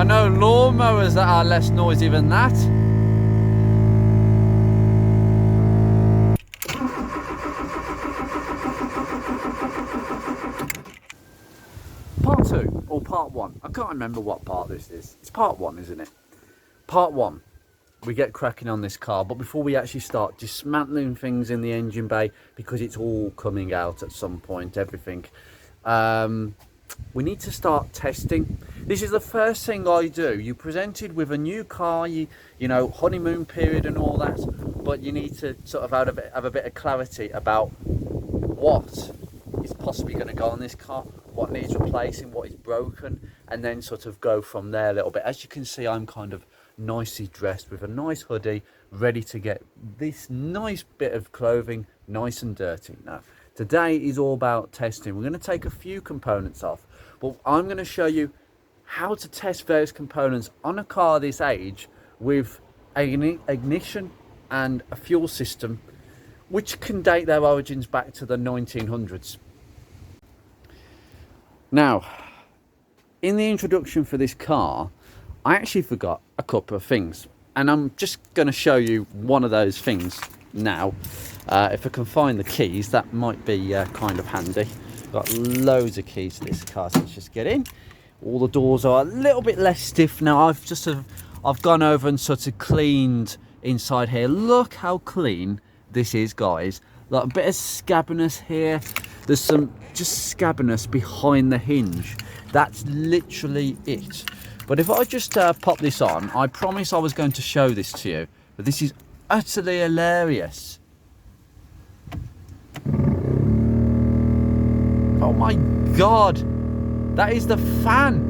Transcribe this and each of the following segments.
I know lawnmowers that are less noisy than that. Part 2 or part 1, I can't remember what part this is. It's part 1, isn't it? Part 1, we get cracking on this car, but before we actually start dismantling things in the engine bay, because it's all coming out at some point, everything, we need to start testing. This is the first thing I do. You presented with a new car, you know, honeymoon period and all that, but you need to sort of have a bit of clarity about what is possibly going to go on this car, what needs replacing, what is broken, and then sort of go from there a little bit. As you can see, I'm kind of nicely dressed with a nice hoodie, ready to get this nice bit of clothing nice and dirty. Now, today is all about testing. We're going to take a few components off, but I'm going to show you how to test various components on a car this age with an ignition and a fuel system which can date their origins back to the 1900s. Now, in the introduction for this car, I actually forgot a couple of things, and I'm just going to show you one of those things now. If I can find the keys, that might be kind of handy. Got loads of keys to this car, so let's just get in. All the doors are a little bit less stiff now. I've gone over and sort of cleaned inside here. Look how clean this is, guys. Like a bit of scabbiness here. There's some just scabbiness behind the hinge. That's literally it. But if I just pop this on, I promise I was going to show this to you, but this is utterly hilarious. Oh my God, that is the fan.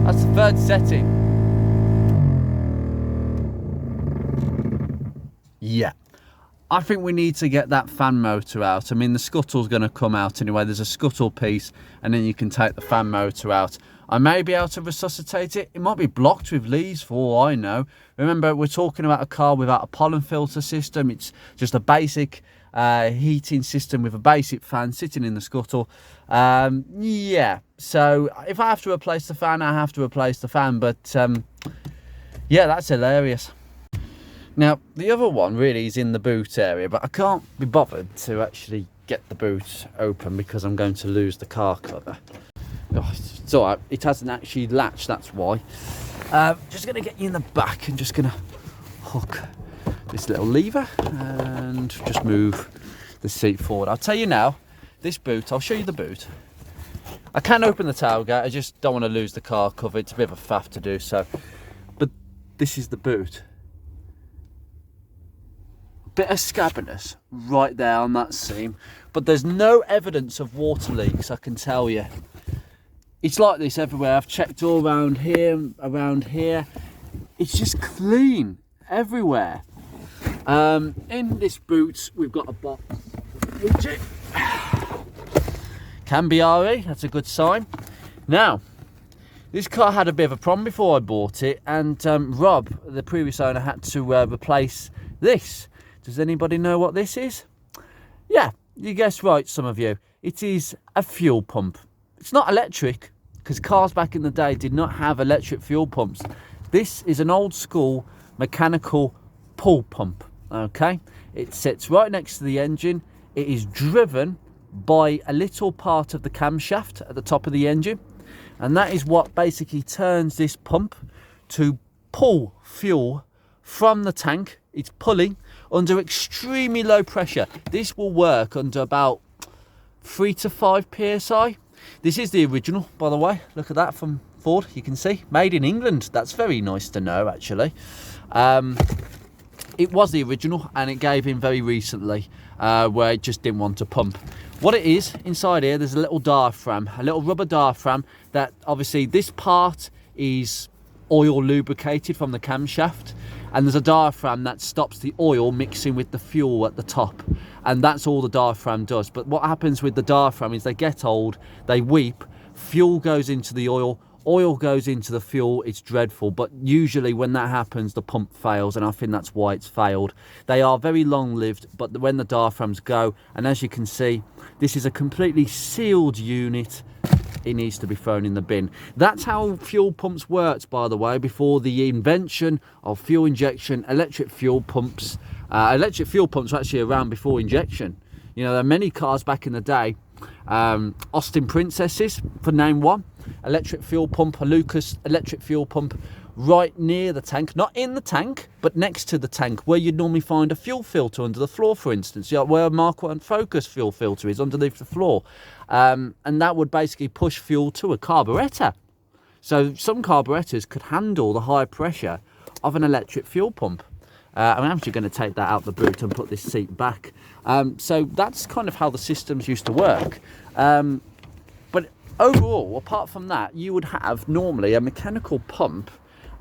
That's the third setting. Yeah. I think we need to get that fan motor out. I mean, the scuttle's going to come out anyway. There's a scuttle piece, and then you can take the fan motor out. I may be able to resuscitate it. It might be blocked with leaves for all I know. Remember, we're talking about a car without a pollen filter system. It's just a basic heating system with a basic fan sitting in the scuttle. Yeah, so if I have to replace the fan, I have to replace the fan. But yeah, that's hilarious. Now, the other one really is in the boot area, but I can't be bothered to actually get the boot open because I'm going to lose the car cover. Oh, it's all right, it hasn't actually latched, that's why. Just going to get you in the back and just going to hook this little lever and just move the seat forward. I'll tell you now, this boot, I'll show you the boot. I can open the tailgate, I just don't want to lose the car cover. It's a bit of a faff to do so. But this is the boot. Bit of scabbiness right there on that seam, but there's no evidence of water leaks, I can tell you. It's like this everywhere. I've checked all around here. It's just clean everywhere. In this boot we've got a box which can be RE, that's a good sign. Now, this car had a bit of a problem before I bought it, and Rob, the previous owner, had to replace this. Does anybody know what this is? Yeah, you guessed right, some of you. It is a fuel pump. It's not electric, because cars back in the day did not have electric fuel pumps. This is an old school mechanical pull pump, okay? It sits right next to the engine. It is driven by a little part of the camshaft at the top of the engine. And that is what basically turns this pump to pull fuel from the tank. It's pulling under extremely low pressure. This will work under about 3 to 5 psi. This is the original, by the way. Look at that from Ford, you can see. Made in England. That's very nice to know, actually. It was the original, and it gave in very recently, where it just didn't want to pump. What it is, inside here, there's a little diaphragm, a little rubber diaphragm that obviously this part is oil lubricated from the camshaft, and there's a diaphragm that stops the oil mixing with the fuel at the top, and that's all the diaphragm does. But what happens with the diaphragm is they get old, they weep, fuel goes into the oil oil goes into the fuel, it's dreadful. But usually when that happens, the pump fails, and I think that's why it's failed. They are very long-lived, but when the diaphragms go, and as you can see, this is a completely sealed unit, it needs to be thrown in the bin. That's how fuel pumps worked, by the way, before the invention of fuel injection. Electric fuel pumps were actually around before injection. You know, there are many cars back in the day, Austin Princesses for name one, electric fuel pump, a Lucas electric fuel pump right near the tank, not in the tank, but next to the tank, where you'd normally find a fuel filter under the floor, for instance, you know, where a Mark 1 Focus fuel filter is underneath the floor. And that would basically push fuel to a carburettor. So some carburettors could handle the high pressure of an electric fuel pump. I'm actually going to take that out the boot and put this seat back. So that's kind of how the systems used to work. But overall, apart from that, you would have normally a mechanical pump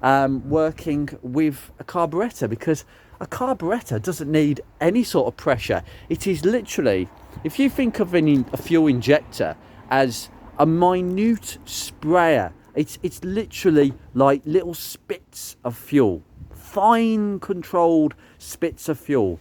working with a carburettor, because a carburettor doesn't need any sort of pressure. It is literally, if you think of a fuel injector as a minute sprayer, it's literally like little spits of fuel, fine controlled spits of fuel.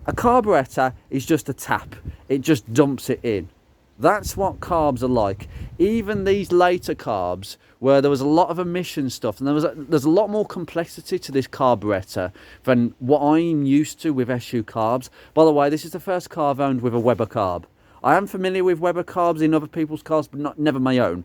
A carburettor is just a tap, it just dumps it in. That's what carbs are like. Even these later carbs, where there was a lot of emission stuff, and there's a lot more complexity to this carburettor than what I'm used to with SU carbs. By the way, this is the first car I've owned with a Weber carb. I am familiar with Weber carbs in other people's cars, but never my own.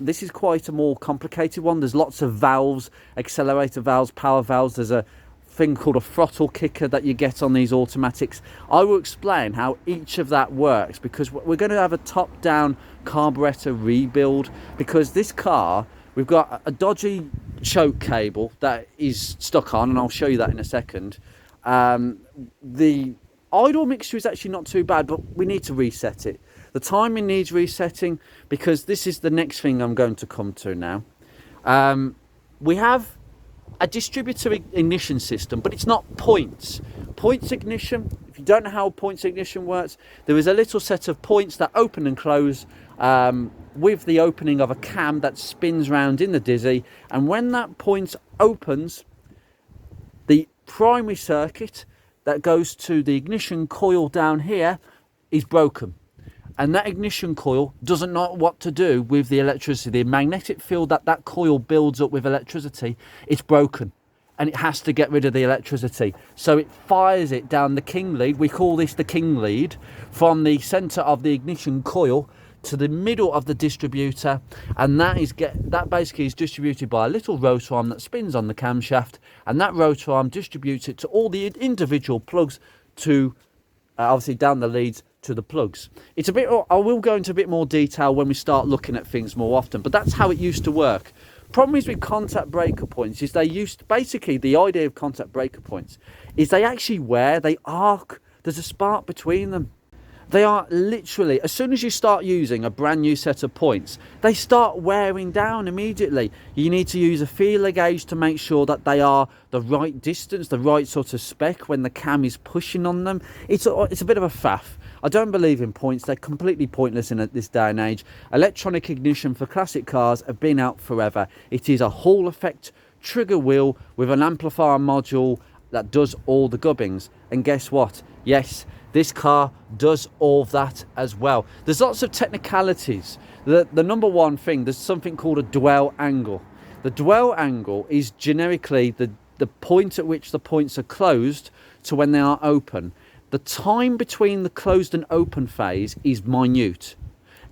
This is quite a more complicated one. There's lots of valves, accelerator valves, power valves. There's a thing called a throttle kicker that you get on these automatics. I will explain how each of that works, because we're going to have a top-down carburettor rebuild, because this car, we've got a dodgy choke cable that is stuck on, and I'll show you that in a second. The idle mixture is actually not too bad, but we need to reset it. The timing needs resetting, because this is the next thing I'm going to come to now. We have a distributor ignition system, but it's not points. Points ignition, if you don't know how points ignition works, there is a little set of points that open and close with the opening of a cam that spins round in the dizzy, and when that point opens, the primary circuit that goes to the ignition coil down here is broken. And that ignition coil doesn't know what to do with the electricity. The magnetic field that coil builds up with electricity, it's broken. And it has to get rid of the electricity. So it fires it down the king lead. We call this the king lead, from the centre of the ignition coil to the middle of the distributor. And that basically is distributed by a little rotor arm that spins on the camshaft. And that rotor arm distributes it to all the individual plugs, to obviously down the leads to the plugs. It's a bit, I will go into a bit more detail when we start looking at things more often, but that's how it used to work. Problem is with contact breaker points is basically the idea of contact breaker points is they actually wear, they arc, there's a spark between them. They are literally, as soon as you start using a brand new set of points, they start wearing down immediately. You need to use a feeler gauge to make sure that they are the right distance, the right sort of spec when the cam is pushing on them. It's a bit of a faff. I don't believe in points. They're completely pointless in this day and age. Electronic ignition for classic cars have been out forever. It is a Hall effect trigger wheel with an amplifier module that does all the gubbins. And guess what? Yes, this car does all of that as well. There's lots of technicalities. The number one thing, there's something called a dwell angle. The dwell angle is generically the point at which the points are closed to when they are open. The time between the closed and open phase is minute.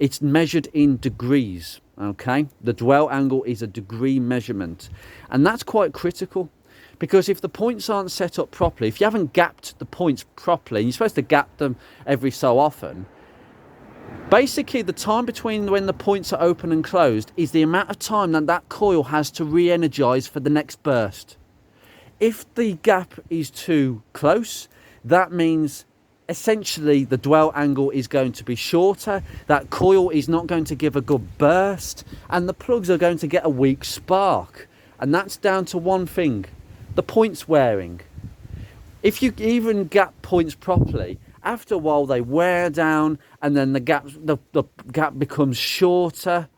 It's measured in degrees, okay? The dwell angle is a degree measurement. And that's quite critical, because if the points aren't set up properly, if you haven't gapped the points properly, and you're supposed to gap them every so often, basically the time between when the points are open and closed is the amount of time that coil has to re-energize for the next burst. If the gap is too close, that means essentially the dwell angle is going to be shorter, that coil is not going to give a good burst, and the plugs are going to get a weak spark. And that's down to one thing, the points wearing. If you even gap points properly, after a while they wear down, and then the gap becomes shorter,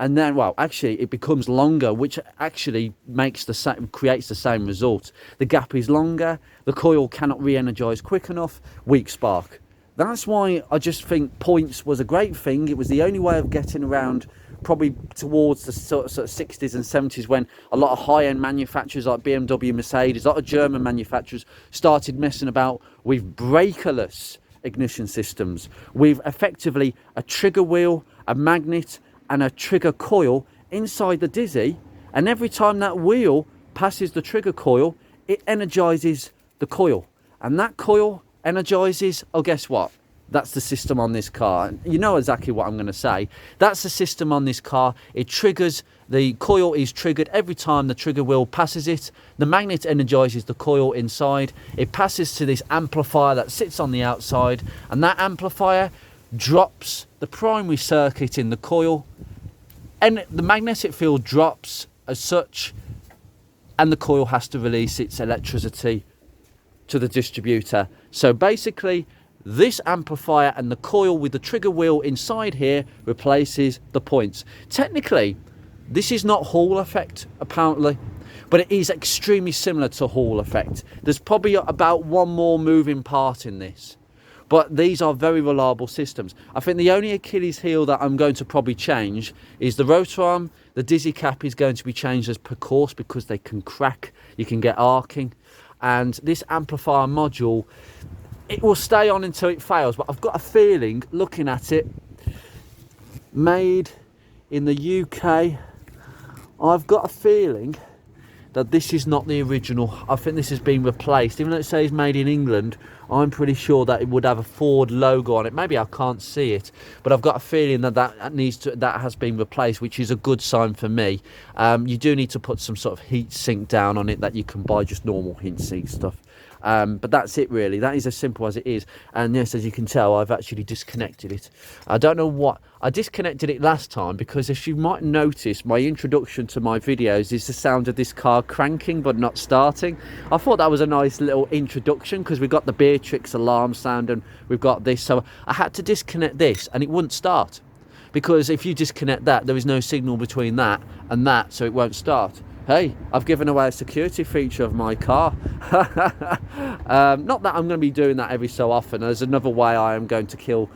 and then, well, actually it becomes longer, which actually makes the same, creates the same result. The gap is longer, the coil cannot re-energize quick enough, weak spark. That's why I just think points was a great thing. It was the only way of getting around, probably towards the sort of 60s and 70s, when a lot of high-end manufacturers like BMW, Mercedes, a lot of German manufacturers started messing about with breakerless ignition systems, with effectively a trigger wheel, a magnet and a trigger coil inside the Dizzy, and every time that wheel passes the trigger coil, it energizes the coil, and that coil energizes, oh, guess what, that's the system on this car. You know exactly what I'm going to say. That's the system on this car. It triggers, the coil is triggered every time the trigger wheel passes it. The magnet energizes the coil inside. It passes to this amplifier that sits on the outside, and that amplifier drops the primary circuit in the coil, and the magnetic field drops as such, and the coil has to release its electricity to the distributor. So basically, this amplifier and the coil with the trigger wheel inside here replaces the points. Technically, this is not Hall effect, apparently, but it is extremely similar to Hall effect. There's probably about one more moving part in this, but these are very reliable systems. I think the only Achilles heel that I'm going to probably change is the rotor arm. The Dizzy cap is going to be changed as per course because they can crack, you can get arcing. And this amplifier module, it will stay on until it fails, but I've got a feeling, looking at it, made in the UK, I've got a feeling that this is not the original. I think this has been replaced. Even though it says made in England, I'm pretty sure that it would have a Ford logo on it. Maybe I can't see it, but I've got a feeling that that has been replaced, which is a good sign for me. You do need to put some sort of heat sink down on it that you can buy just normal heat sink stuff. But that's it really. That is as simple as it is. And yes, as you can tell, I've actually disconnected it. I don't know what, I disconnected it last time because, if you might notice, my introduction to my videos is the sound of this car cranking but not starting. I thought that was a nice little introduction because we've got the Beatrix alarm sound and we've got this, so I had to disconnect this and it wouldn't start, because if you disconnect that, there is no signal between that and that, so it won't start. Hey, I've given away a security feature of my car. Not that I'm going to be doing that every so often. There's another way I am going to kill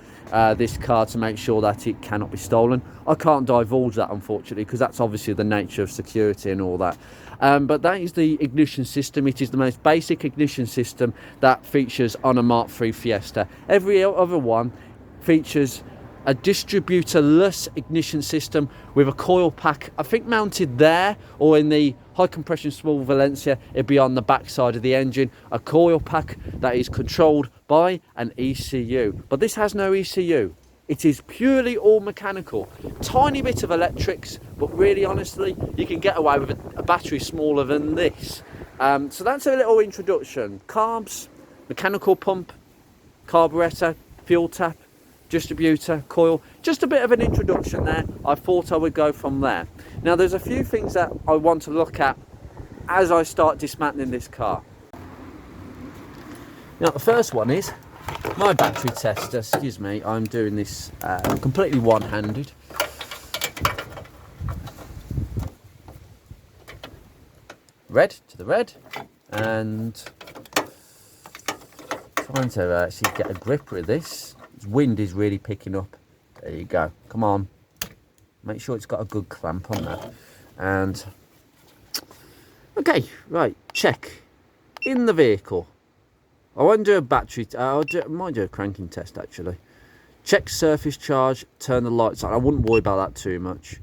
this car to make sure that it cannot be stolen. I can't divulge that, unfortunately, because that's obviously the nature of security and all that. But that is the ignition system. It is the most basic ignition system that features on a Mark III Fiesta. Every other one features a distributor-less ignition system with a coil pack, I think mounted there, or in the high compression small Valencia, it'd be on the back side of the engine, a coil pack that is controlled by an ECU. But this has no ECU. It is purely all mechanical. Tiny bit of electrics, but really honestly, you can get away with a battery smaller than this. So that's a little introduction. Carbs, mechanical pump, carburettor, fuel tap, distributor, coil, just a bit of an introduction there. I thought I would go from there. Now there's a few things that I want to look at as I start dismantling this car. Now the first one is my battery tester. Excuse me, I'm doing this completely one-handed. Red to the red, and trying to actually get a grip with this. Wind is really picking up. There you go, come on, make sure it's got a good clamp on that. And okay, right, check in the vehicle. I won't do a battery, I might do a cranking test actually. Check surface charge, turn the lights on. I wouldn't worry about that too much.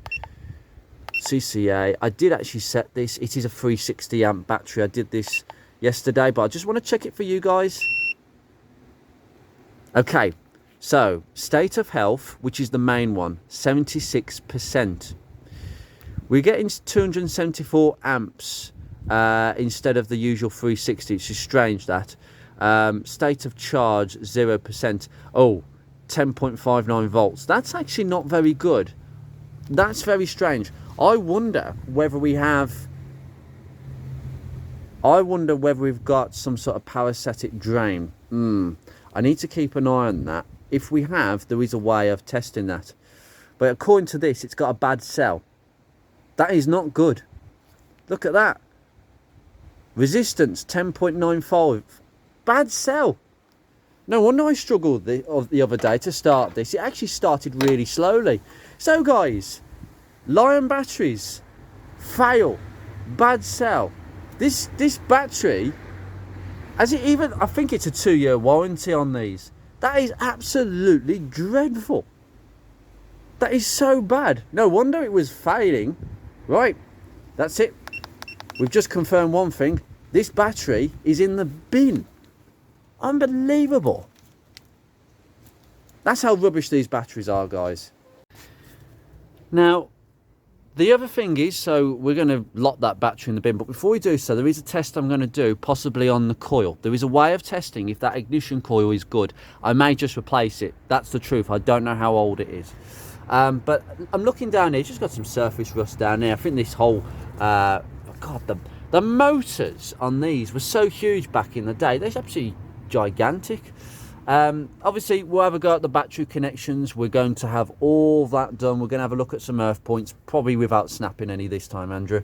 CCA, I did actually set this, it is a 360 amp battery. I did this yesterday, but I just want to check it for you guys. Okay, so state of health, which is the main one, 76%. We're getting 274 amps instead of the usual 360. It's just strange that. State of charge, 0%. Oh, 10.59 volts. That's actually not very good. That's very strange. I wonder whether we've got some sort of parasitic drain. I need to keep an eye on that. If we have, there is a way of testing that. but according to this, it's got a bad cell. That is not good. Look at that. Resistance 10.95. Bad cell. No wonder I struggled the other day to start this. It actually started really slowly. So guys, Lion batteries fail. Bad cell. This battery, has it even, I think it's a 2-year warranty on these. That is absolutely dreadful. That is so bad. No wonder it was failing. Right, that's it. We've just confirmed one thing. This battery is in the bin. Unbelievable. That's how rubbish these batteries are, guys. Now, the other thing is, so we're going to lock that battery in the bin, but before we do so, there is a test I'm going to do, possibly on the coil. There is a way of testing if that ignition coil is good. I may just replace it. That's the truth. I don't know how old it is. But I'm looking down here. It's just got some surface rust down there. I think this whole, God, the motors on these were so huge back in the day. They're absolutely gigantic. Obviously, we'll have a go at the battery connections. We're going to have all that done. We're going to have a look at some earth points, probably without snapping any this time, Andrew.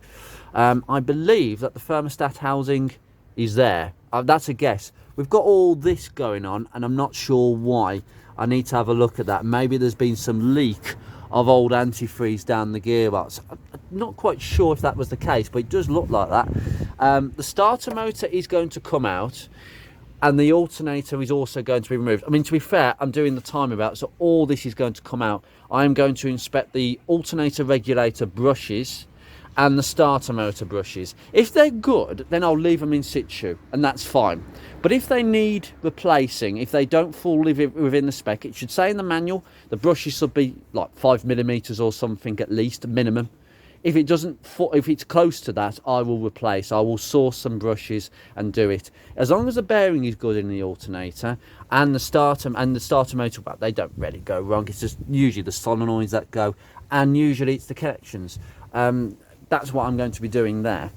I believe that the thermostat housing is there. That's a guess. We've got all this going on, and I'm not sure why. I need to have a look at that. Maybe there's been some leak of old antifreeze down the gearbox. I'm not quite sure if that was the case, but it does look like that. The starter motor is going to come out, and the alternator is also going to be removed. I mean, to be fair, I'm doing the timer out, so all this is going to come out. I'm going to inspect the alternator regulator brushes and the starter motor brushes. If they're good, then I'll leave them in situ, and that's fine. But if they need replacing, if they don't fall within the spec, it should say in the manual, the brushes should be like 5mm or something at least, minimum. If it doesn't, if it's close to that, I will replace. I will source some brushes and do it. As long as the bearing is good in the alternator and the starter motor, well, they don't really go wrong. It's just usually the solenoids that go, and usually it's the connections. That's what I'm going to be doing there.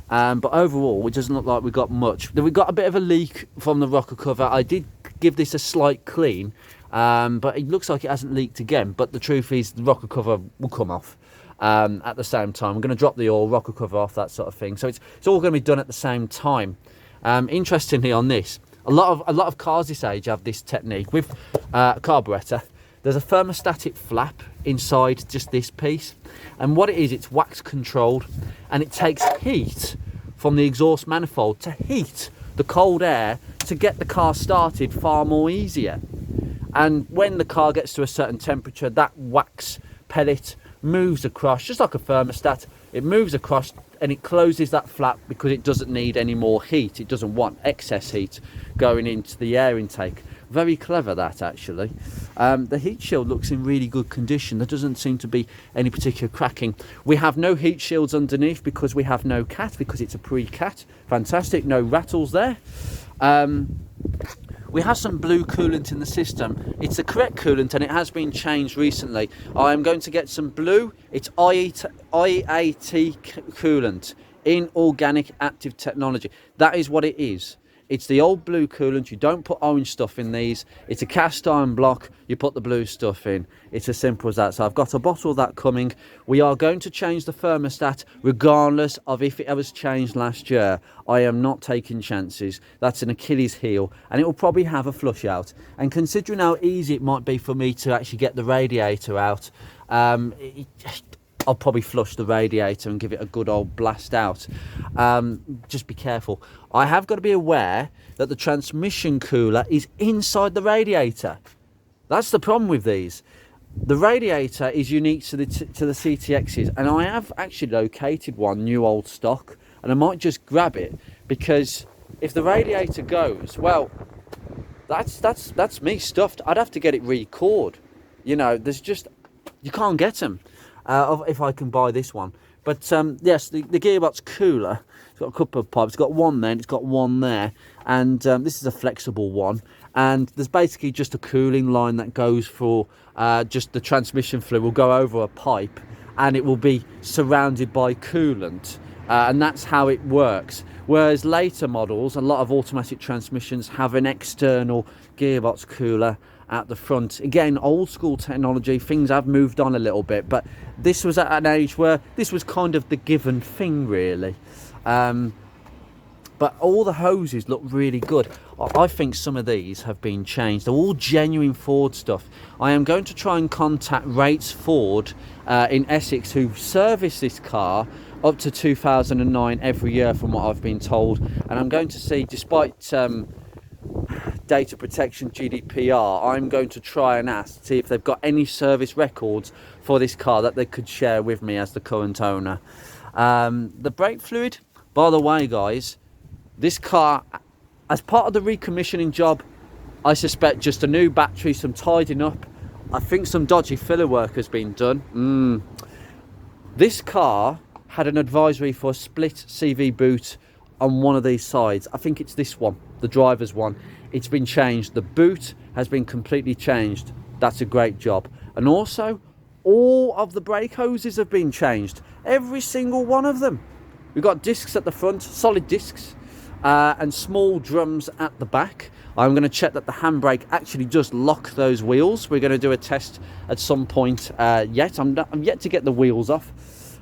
But overall, it doesn't look like we've got much. We've got a bit of a leak from the rocker cover. I did give this a slight clean, but it looks like it hasn't leaked again. But the truth is, the rocker cover will come off. At the same time, we're going to drop the oil, rocker cover off, that sort of thing. So it's all going to be done at the same time. Interestingly, on this, a lot of cars this age have this technique with a carburettor. There's a thermostatic flap inside just this piece, and what it is, it's wax controlled, and it takes heat from the exhaust manifold to heat the cold air to get the car started far more easier. And when the car gets to a certain temperature, that wax pellet moves across, just like a thermostat. It moves across and it closes that flap because it doesn't need any more heat. It doesn't want excess heat going into the air intake. Very clever, that, actually. The heat shield looks in really good condition. There doesn't seem to be any particular cracking. We have no heat shields underneath because we have no cat, because it's a pre-cat. Fantastic. No rattles there. We have some blue coolant in the system. It's the correct coolant, and it has been changed recently. I'm going to get some blue. It's IAT coolant, inorganic active technology. That is what it is. It's the old blue coolant. You don't put orange stuff in these. It's a cast iron block. You put the blue stuff in. It's as simple as that. So I've got a bottle of that coming. We are going to change the thermostat regardless of if it was changed last year. I am not taking chances. That's an Achilles heel, and it will probably have a flush out. And considering how easy it might be for me to actually get the radiator out, I'll probably flush the radiator and give it a good old blast out. Just be careful. I have got to be aware that the transmission cooler is inside the radiator. That's the problem with these. The radiator is unique to the CTXs, and I have actually located one, new old stock, and I might just grab it, because if the radiator goes, well, that's me stuffed. I'd have to get it re-cored. You know, there's just, you can't get them. If I can buy this one. But yes, the gearbox cooler, it's got a couple of pipes. It's got one there and it's got one there, and this is a flexible one, and there's basically just a cooling line that goes for just the transmission fluid will go over a pipe, and it will be surrounded by coolant, and that's how it works. Whereas later models, a lot of automatic transmissions have an external gearbox cooler, at the front. Again, old school technology, things have moved on a little bit, but this was at an age where this was kind of the given thing, really. But all the hoses look really good. I think some of these have been changed. They're all genuine Ford stuff. I am going to try and contact Rates Ford in Essex, who service this car up to 2009 every year from what I've been told. And I'm going to see, despite data protection, GDPR, I'm going to try and ask to see if they've got any service records for this car that they could share with me as the current owner. The brake fluid, by the way, guys, this car, as part of the recommissioning job, I suspect just a new battery, some tidying up. I think some dodgy filler work has been done. This car had an advisory for a split CV boot on one of these sides. I think it's this one, the driver's one. It's been changed. The boot has been completely changed. That's a great job. And also, all of the brake hoses have been changed. Every single one of them. We've got discs at the front, solid discs. And small drums at the back. I'm going to check that the handbrake actually does lock those wheels. We're going to do a test at some point yet. I'm yet to get the wheels off.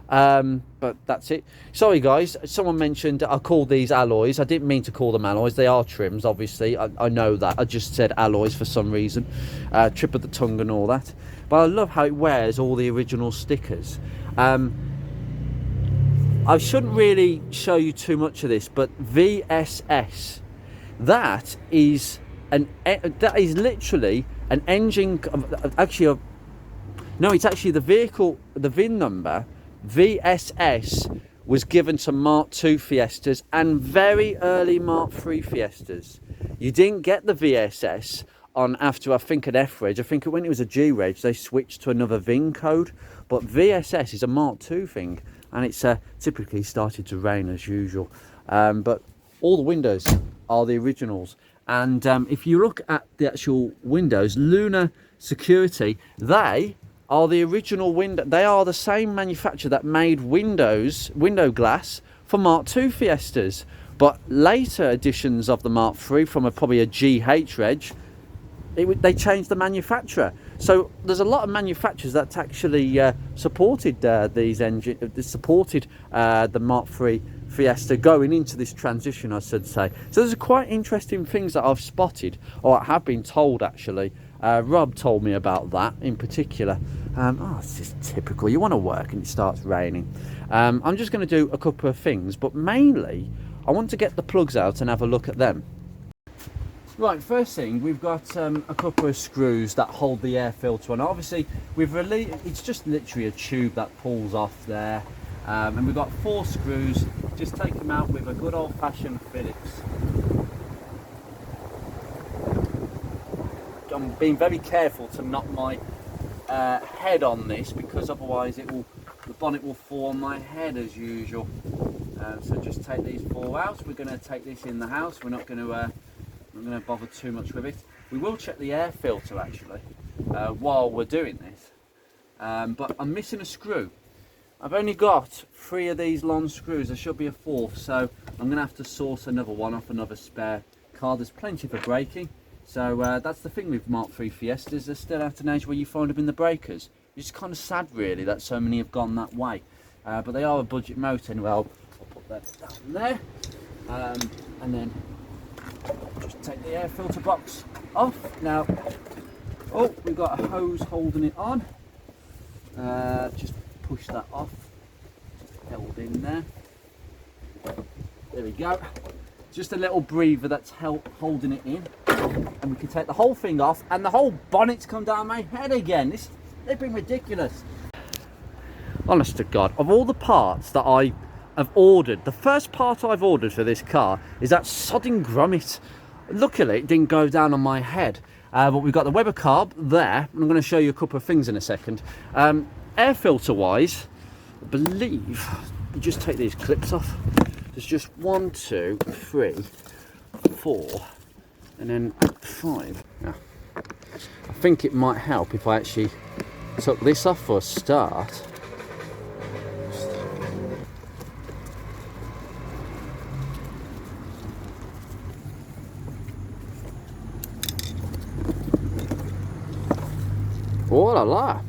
But that's it. Sorry guys, someone mentioned I called these alloys. I didn't mean to call them alloys. They are trims, obviously. I know that. I just said alloys for some reason. Trip of the tongue and all that. But I love how it wears all the original stickers. I shouldn't really show you too much of this, but VSS, that is literally an engine. No, it's actually the vehicle. The VIN number VSS was given to Mark II Fiestas and very early Mark III Fiestas. You didn't get the VSS on after, I think, an F-Reg. I think when it was a G-Reg, they switched to another VIN code. But VSS is a Mark II thing. And it's typically started to rain as usual. But all the windows are the originals. And if you look at the actual windows, Lunar Security, they are the original window. They are the same manufacturer that made window glass for Mark II Fiestas. But later editions of the Mark III, from probably a GH Reg, they changed the manufacturer. So there's a lot of manufacturers that actually supported these engines, supported the Mark III Fiesta going into this transition, I should say. So there's quite interesting things that I've spotted, or I have been told actually. Rob told me about that in particular. It's just typical. You want to work and it starts raining. I'm just going to do a couple of things, but mainly I want to get the plugs out and have a look at them. Right, first thing, we've got a couple of screws that hold the air filter on. Obviously, it's just literally a tube that pulls off there. And we've got 4 screws. Just take them out with a good old-fashioned Phillips. I'm being very careful to knock my head on this, because otherwise the bonnet will fall on my head as usual. So just take these 4 out. We're going to take this in the house. We're not going to bother too much with it. We will check the air filter actually while we're doing this, but I'm missing a screw. I've only got 3 of these long screws. There should be a 4th, so I'm gonna have to source another one off another spare car. There's plenty for braking, so that's the thing with Mark III Fiestas. They're still at an age where you find them in the breakers. It's kind of sad really that so many have gone that way, but they are a budget motor anyway. I'll put that down there, and then just take the air filter box off. Now, we've got a hose holding it on. Just push that off. Held in there. There we go. Just a little breather that's holding it in. And we can take the whole thing off, and the whole bonnet's come down my head again. They've been ridiculous. Honest to God, of all the parts that I have ordered, the first part I've ordered for this car is that sodding grommet. Luckily it didn't go down on my head, but we've got the Weber carb there. I'm going to show you a couple of things in a second. Air filter wise, I believe you just take these clips off. There's just 1, 2, 3, 4 and then 5. Yeah. I think it might help if I actually took this off for a start. Oh la la.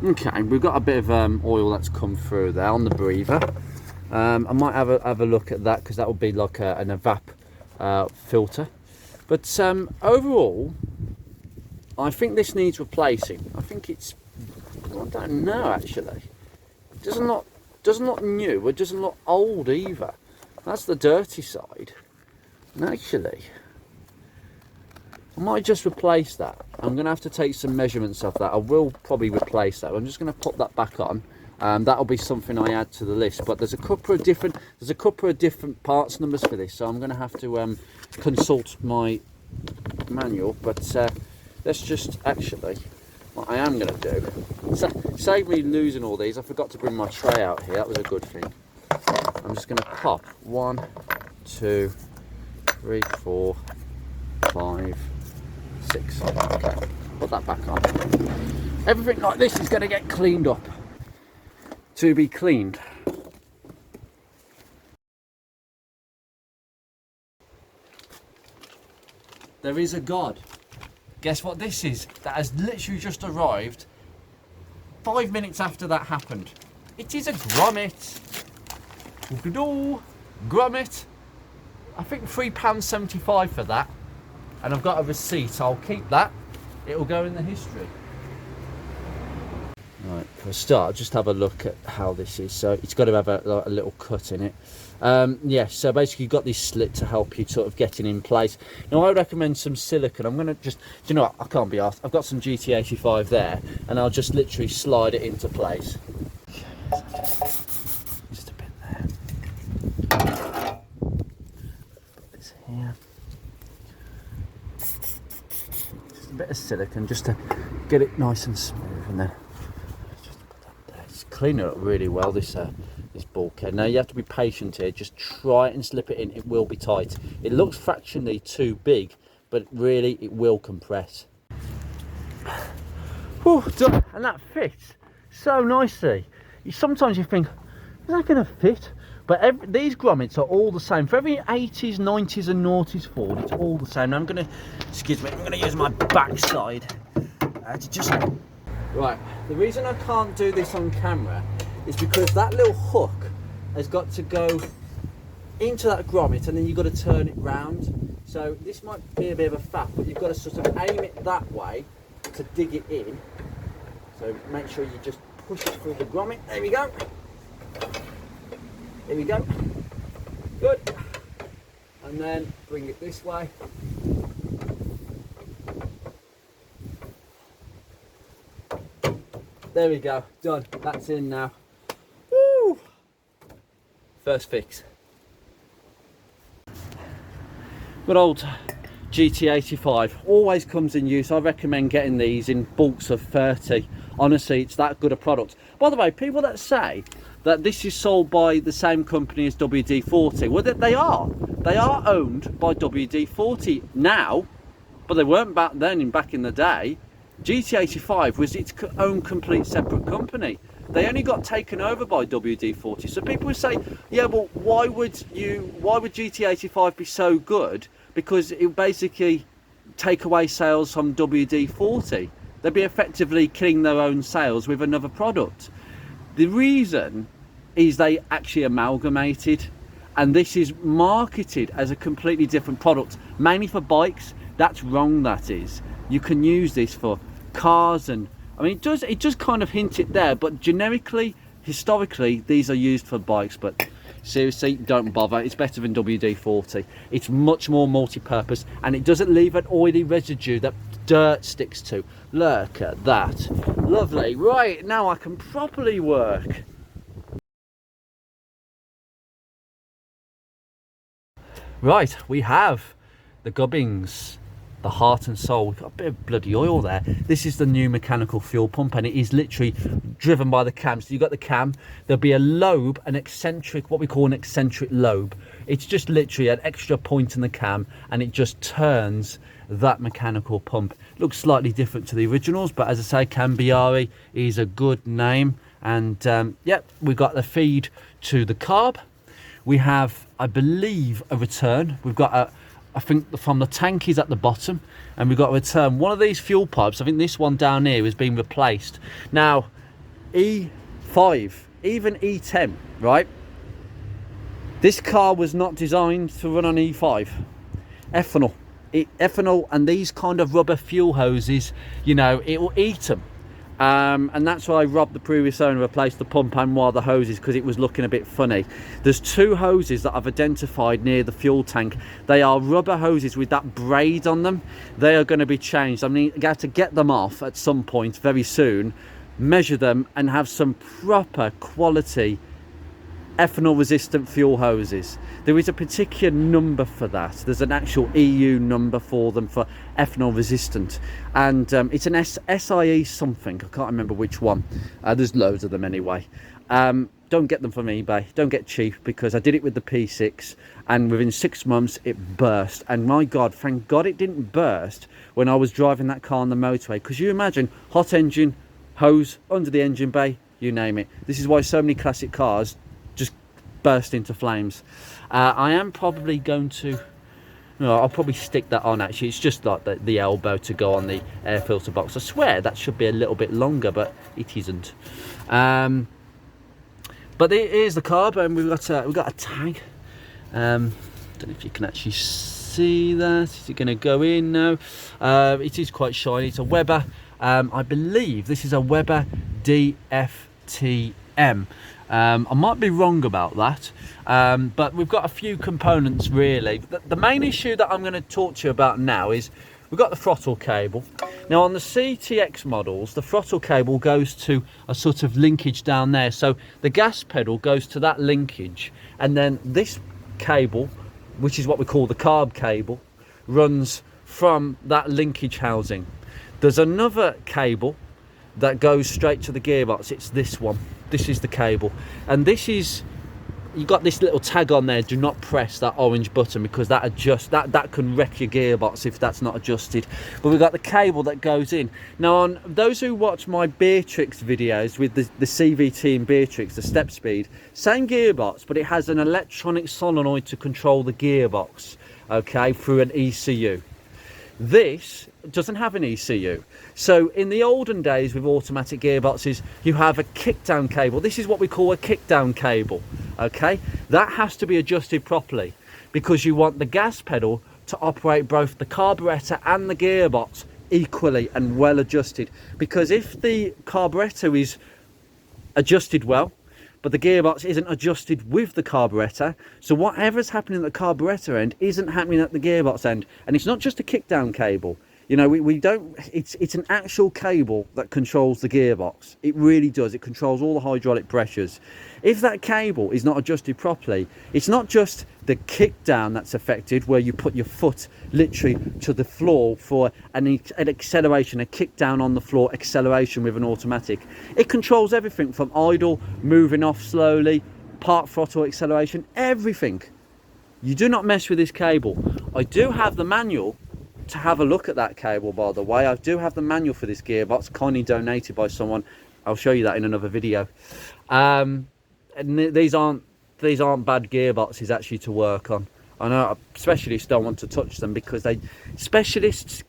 Okay, we've got a bit of oil that's come through there on the breather. I might have a look at that, because that would be like an evap filter. But overall, I think this needs replacing. I think it's, I don't know actually. It doesn't look new. It doesn't look old either. That's the dirty side. And actually, I might just replace that. I'm going to have to take some measurements of that. I will probably replace that. I'm just going to put that back on. That'll be something I add to the list. But there's a couple of different parts numbers for this, so I'm going to have to consult my manual. But let's just actually, what I am going to do, save me losing all these. I forgot to bring my tray out here. That was a good thing. I'm just going to pop 1, 2, 3, 4, 5, 6. Okay, put that back on. Everything like this is going to get cleaned up. To be cleaned. There is a God. Guess what this is? That has literally just arrived 5 minutes after that happened. It is a grommet. Grommet. I think £3.75 for that. And I've got a receipt. I'll keep that. It'll go in the history. Right, for a start, just have a look at how this is. So it's got to have a little cut in it. Yeah, so basically you've got this slit to help you sort of getting in place. Now I recommend some silicone. I'm going to just, do you know what, I can't be asked. I've got some GT85 there, and I'll just literally slide it into place. Just a bit there. Put this here. Just a bit of silicone just to get it nice and smooth, and then clean it up really well, this bulkhead. Now you have to be patient here. Just try it and slip it in. It will be tight. It looks fractionally too big, but really it will compress. Whew, done. And that fits so nicely. Sometimes you think, is that going to fit? But these grommets are all the same. For every 80s, 90s and noughties Ford, it's all the same. Now I'm going to, excuse me, I'm going to use my backside to just... Right, the reason I can't do this on camera is because that little hook has got to go into that grommet, and then you've got to turn it round. So this might be a bit of a faff, but you've got to sort of aim it that way to dig it in. So make sure you just push it through the grommet. There we go. There we go. Good. And then bring it this way. There we go, done. That's in now. Woo! First fix. Good old GT85 always comes in use. I recommend getting these in bulks of 30. Honestly, it's that good a product. By the way, people that say that this is sold by the same company as WD-40, well, they are. They are owned by WD-40 now, but they weren't back then, back in the day. GT85 was its own complete separate company. They only got taken over by WD-40. So people would say, yeah, well, why would GT85 be so good? Because it would basically take away sales from WD-40. They'd be effectively killing their own sales with another product. The reason is they actually amalgamated, and this is marketed as a completely different product, mainly for bikes. That's wrong, that is. You can use this for cars, and I mean it does kind of hint it there, but generically, historically, these are used for bikes. But seriously, don't bother. It's better than WD-40. It's much more multi-purpose, and it doesn't leave an oily residue that dirt sticks to. Look at that. Lovely. Right, now I can properly work. Right, we have the gubbins, the heart and soul. We've got a bit of bloody oil there. This is the new mechanical fuel pump, and it is literally driven by the cam. So you've got the cam, there'll be a lobe, an eccentric, what we call an eccentric lobe. It's just literally an extra point in the cam, and it just turns that mechanical pump. It looks slightly different to the originals, but as I say, Carburettor is a good name. And yep, we've got the feed to the carb. We have, I believe, a return. We've got I think from the tank is at the bottom, and we've got to return one of these fuel pipes. I think this one down here is being replaced. Now, E5, even E10, right? This car was not designed to run on E5. Ethanol. Ethanol and these kind of rubber fuel hoses, you know, it will eat them. And that's why Rob, the previous owner, replaced the pump and one of the hoses, because it was looking a bit funny. There's 2 hoses that I've identified near the fuel tank. They are rubber hoses with that braid on them. They are going to be changed. I mean, I have to get them off at some point very soon, measure them, and have some proper quality ethanol resistant fuel hoses. There is a particular number for that. There's an actual EU number for them for ethanol resistant, and it's an SIE something. I can't remember which one. There's loads of them anyway. Don't get them from eBay. Don't get cheap, because I did it with the P6 and within 6 months it burst. And my God, thank God it didn't burst when I was driving that car on the motorway, because you imagine hot engine, hose under the engine bay, you name it. This is why so many classic cars just burst into flames. I am probably going to, no, I'll probably stick that on actually. It's just like the elbow to go on the air filter box. I swear that should be a little bit longer, but it isn't. But here's the carb, and we've got a tag. Don't know if you can actually see that. Is it going to go in? No. It is quite shiny. It's a Weber. I believe this is a Weber DFTM. I might be wrong about that, but we've got a few components really. The main issue that I'm going to talk to you about now is we've got the throttle cable. Now on the CTX models, the throttle cable goes to a sort of linkage down there, so the gas pedal goes to that linkage, and then this cable, which is what we call the carb cable, runs from that linkage housing. There's another cable that goes straight to the gearbox. It's this one. This is the cable, and this is, you got this little tag on there, do not press that orange button, because that can wreck your gearbox if that's not adjusted. But we've got the cable that goes in. Now on those who watch my Beatrix videos with the CVT and Beatrix, the step speed, same gearbox, but it has an electronic solenoid to control the gearbox, okay, through an ECU. This doesn't have an ECU. So in the olden days with automatic gearboxes, you have a kickdown cable. This is what we call a kickdown cable, okay? That has to be adjusted properly, because you want the gas pedal to operate both the carburettor and the gearbox equally and well adjusted. Because if the carburettor is adjusted well, but the gearbox isn't adjusted with the carburettor, so whatever's happening at the carburettor end isn't happening at the gearbox end. And it's not just a kickdown cable. You know, we don't, it's an actual cable that controls the gearbox. It really does. It controls all the hydraulic pressures. If that cable is not adjusted properly, it's not just the kick down that's affected, where you put your foot literally to the floor for an acceleration, a kick down on the floor acceleration with an automatic. It controls everything from idle, moving off slowly, park throttle acceleration, everything. You do not mess with this cable. I do have the manual to have a look at that cable, by the way. I do have the manual for this gearbox, kindly donated by someone. I'll show you that in another video. And these aren't bad gearboxes actually to work on. I know specialists don't want to touch them, because specialists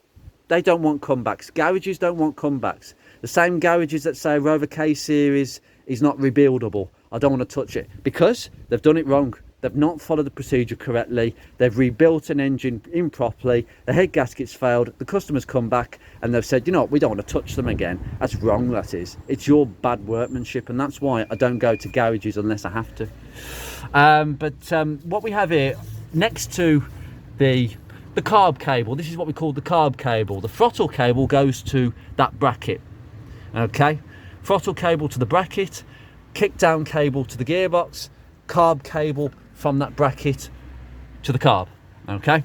don't want comebacks. Garages don't want comebacks. The same garages that say Rover K series is not rebuildable, I don't want to touch it, because they've done it wrong. They've not followed the procedure correctly. They've rebuilt an engine improperly. The head gasket's failed. The customers come back and they've said, you know what, we don't want to touch them again. That's wrong, that is. It's your bad workmanship, and that's why I don't go to garages unless I have to. What we have here, next to the carb cable, this is what we call the carb cable. The throttle cable goes to that bracket, okay? Throttle cable to the bracket, kick down cable to the gearbox, carb cable from that bracket to the carb, okay?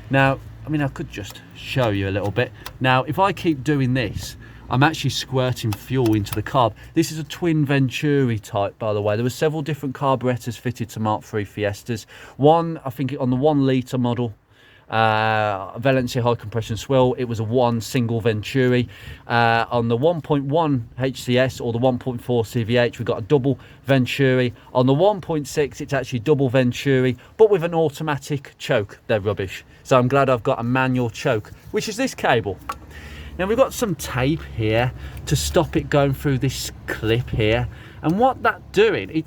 Now, I mean, I could just show you a little bit. Now, if I keep doing this, I'm actually squirting fuel into the carb. This is a twin Venturi type, by the way. There were several different carburettors fitted to Mark III Fiestas. One, I think on the 1 litre model, Valencia high compression swill. It was a one single Venturi. On the 1.1 HCS or the 1.4 CVH, we got a double Venturi. On the 1.6, it's actually double Venturi, but with an automatic choke. They're rubbish. So I'm glad I've got a manual choke, which is this cable. Now we've got some tape here to stop it going through this clip here. And what that's doing,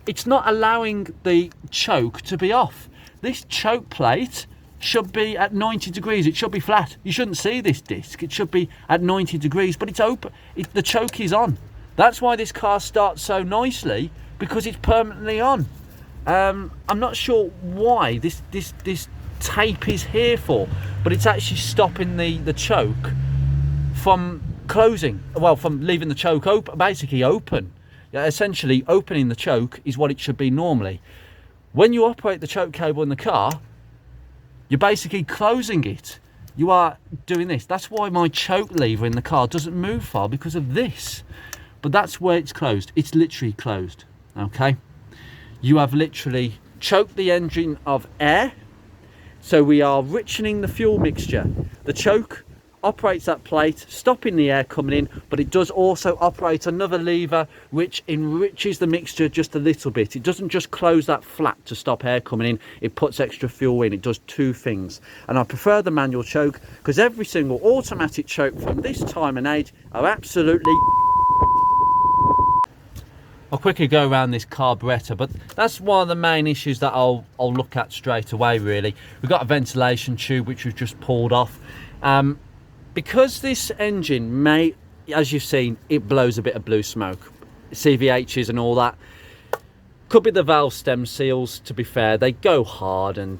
it's not allowing the choke to be off. This choke plate should be at 90 degrees. It should be flat. You shouldn't see this disc. It should be at 90 degrees, but it's open. The choke is on. That's why this car starts so nicely, because it's permanently on. I'm not sure why this tape is here for, but it's actually stopping the choke from closing, well, from leaving the choke open, basically open. Essentially opening the choke is what it should be normally. When you operate the choke cable in the car, you're basically closing it. You are doing this. That's why my choke lever in the car doesn't move far, because of this. But that's where it's closed. It's literally closed, okay? You have literally choked the engine of air, so we are richening the fuel mixture. The choke operates that plate, stopping the air coming in, but it does also operate another lever which enriches the mixture just a little bit. It doesn't just close that flap to stop air coming in, it puts extra fuel in. It does two things. And I prefer the manual choke, because every single automatic choke from this time and age are absolutely... I'll quickly go around this carburettor, but that's one of the main issues that I'll look at straight away, really. We've got a ventilation tube which we've just pulled off. Because this engine may, as you've seen, it blows a bit of blue smoke, CVHs and all that. Could be the valve stem seals, to be fair. They go hard, and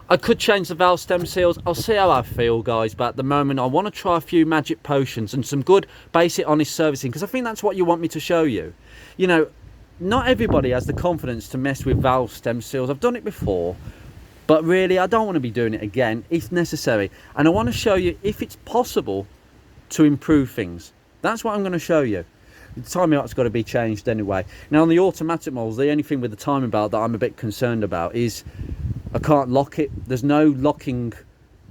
I could change the valve stem seals. I'll see how I feel, guys, but at the moment I want to try a few magic potions and some good basic honest servicing, because I think that's what you want me to show you. You know, not everybody has the confidence to mess with valve stem seals. I've done it before, but really, I don't want to be doing it again if necessary. And I want to show you if it's possible to improve things. That's what I'm going to show you. The timing belt's got to be changed anyway. Now, on the automatic models, the only thing with the timing belt that I'm a bit concerned about is I can't lock it. There's no locking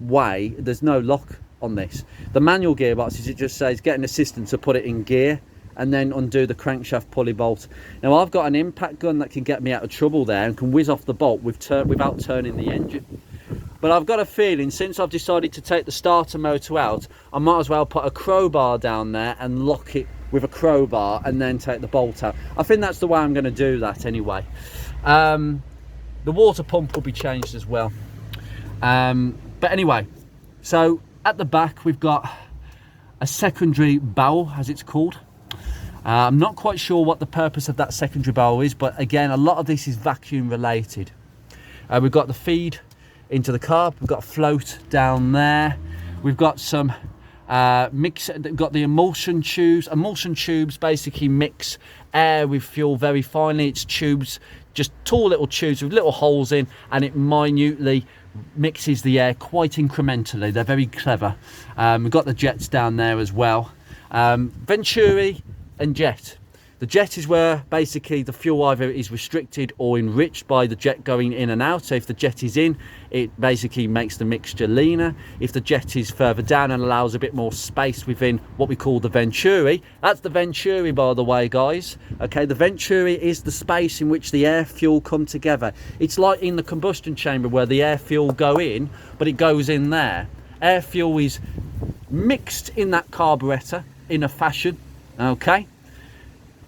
way. There's no lock on this. The manual gearboxes, it just says get an assistant to put it in gear and then undo the crankshaft pulley bolt. Now I've got an impact gun that can get me out of trouble there and can whiz off the bolt without turning the engine. But I've got a feeling, since I've decided to take the starter motor out, I might as well put a crowbar down there and lock it with a crowbar and then take the bolt out. I think that's the way I'm going to do that anyway. The water pump will be changed as well. But anyway, so at the back we've got a secondary barrel, as it's called. I'm not quite sure what the purpose of that secondary barrel is, but again, a lot of this is vacuum related. We've got the feed into the carb, we've got a float down there, we've got some we've got the emulsion tubes. Emulsion tubes basically mix air with fuel very finely. It's tubes, just tall little tubes with little holes in, and it minutely mixes the air quite incrementally. They're very clever. We've got the jets down there as well. Venturi and jet. The jet is where basically the fuel either is restricted or enriched by the jet going in and out. So if the jet is in, it basically makes the mixture leaner. If the jet is further down and allows a bit more space within what we call the Venturi, that's the Venturi, by the way, guys. Okay, the Venturi is the space in which the air fuel come together. It's like in the combustion chamber where the air fuel go in, but it goes in there. Air fuel is mixed in that carburettor in a fashion, okay,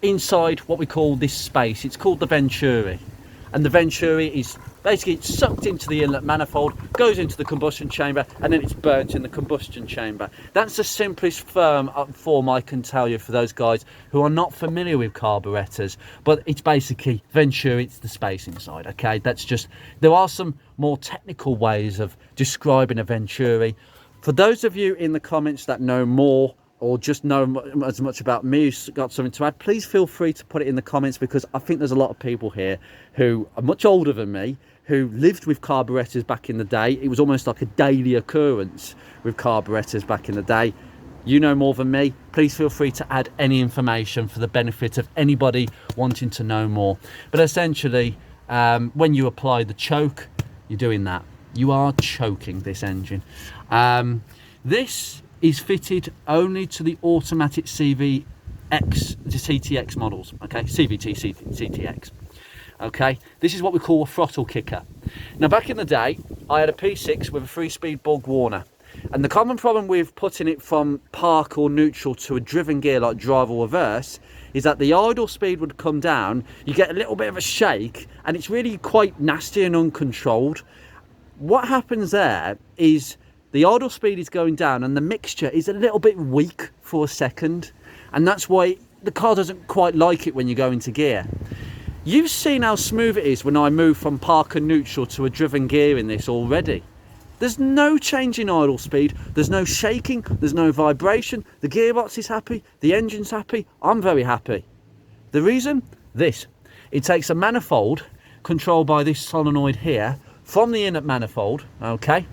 inside what we call this space. It's called the Venturi, and the Venturi is basically, it's sucked into the inlet manifold, goes into the combustion chamber, and then it's burnt in the combustion chamber. That's the simplest form I can tell you for those guys who are not familiar with carburettors. But it's basically Venturi, it's the space inside. Okay, that's just, there are some more technical ways of describing a Venturi. For those of you in the comments that know more, or just know as much about me, who's got something to add, please feel free to put it in the comments, because I think there's a lot of people here who are much older than me, who lived with carburettors back in the day. It was almost like a daily occurrence with carburettors back in the day. You know more than me. Please feel free to add any information for the benefit of anybody wanting to know more. But essentially, when you apply the choke, you're doing that. You are choking this engine. This is fitted only to the automatic CVX, the CTX models, okay, CVT, CTX. Okay, this is what we call a throttle kicker. Now, back in the day, I had a P6 with a 3-speed Bug Warner, and the common problem with putting it from park or neutral to a driven gear like drive or reverse is that the idle speed would come down, you get a little bit of a shake, and it's really quite nasty and uncontrolled. What happens there is the idle speed is going down and the mixture is a little bit weak for a second, and that's why the car doesn't quite like it when you go into gear. You've seen how smooth it is when I move from park and neutral to a driven gear in this already. There's no change in idle speed, there's no shaking, there's no vibration, the gearbox is happy, the engine's happy, I'm very happy. The reason? This. It takes a manifold controlled by this solenoid here from the inlet manifold, okay,